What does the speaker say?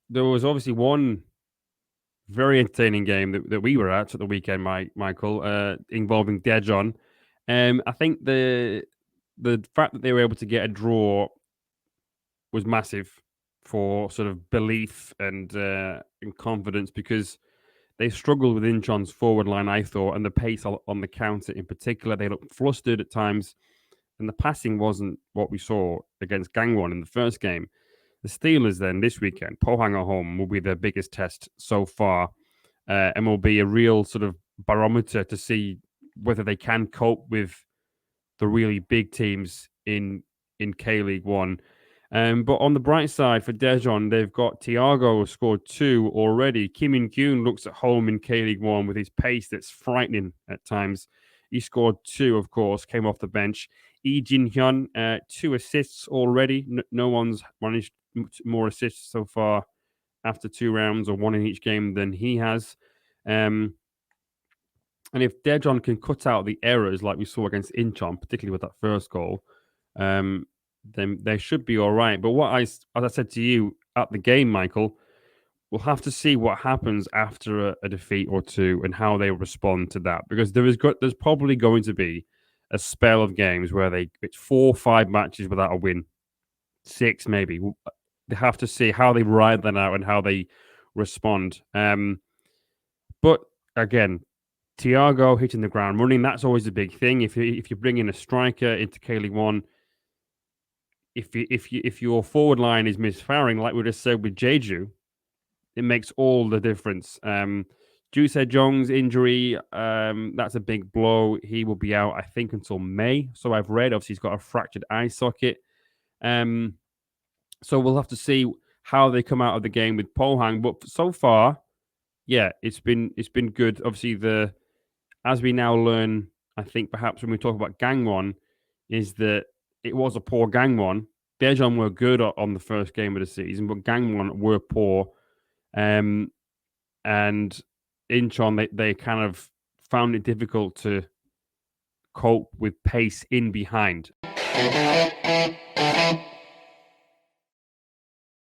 there was obviously one very entertaining game that we were at the weekend, Michael, involving Daejeon. I think the fact that they were able to get a draw was massive for sort of belief and confidence because they struggled with Incheon's forward line, I thought, and the pace on the counter in particular. They looked flustered at times, and the passing wasn't what we saw against Gangwon in the first game. The Steelers then this weekend, Pohang at home, will be their biggest test so far, and will be a real sort of barometer to see whether they can cope with the really big teams in K League One. But on the bright side for Daejeon, they've got Thiago who scored two already. Kim In-kyun looks at home in K League One with his pace that's frightening at times. He scored two, of course, came off the bench. Lee Jin-hyun, two assists already. No one's managed more assists so far after two rounds or one in each game than he has. Um, and if Daejeon can cut out the errors like we saw against Incheon, particularly with that first goal, um, then they should be all right. But as I said to you at the game, Michael, we'll have to see what happens after a defeat or two and how they respond to that, because there's probably going to be a spell of games where it's 4 or 5 matches without a win, 6 maybe. They have to see how they ride that out and how they respond. But again, Thiago hitting the ground running, that's always a big thing. If you bring in a striker into K League One, if your forward line is misfiring, like we just said with Jeju, it makes all the difference. Ju Se-jong's injury, that's a big blow. He will be out, I think, until May. So I've read. Obviously, he's got a fractured eye socket. So we'll have to see how they come out of the game with Pohang. But so far, yeah, it's been good. Obviously, as we now learn, I think perhaps when we talk about Gangwon, is that it was a poor Gangwon. Daejeon were good on the first game of the season, but Gangwon were poor. And Incheon, they kind of found it difficult to cope with pace in behind.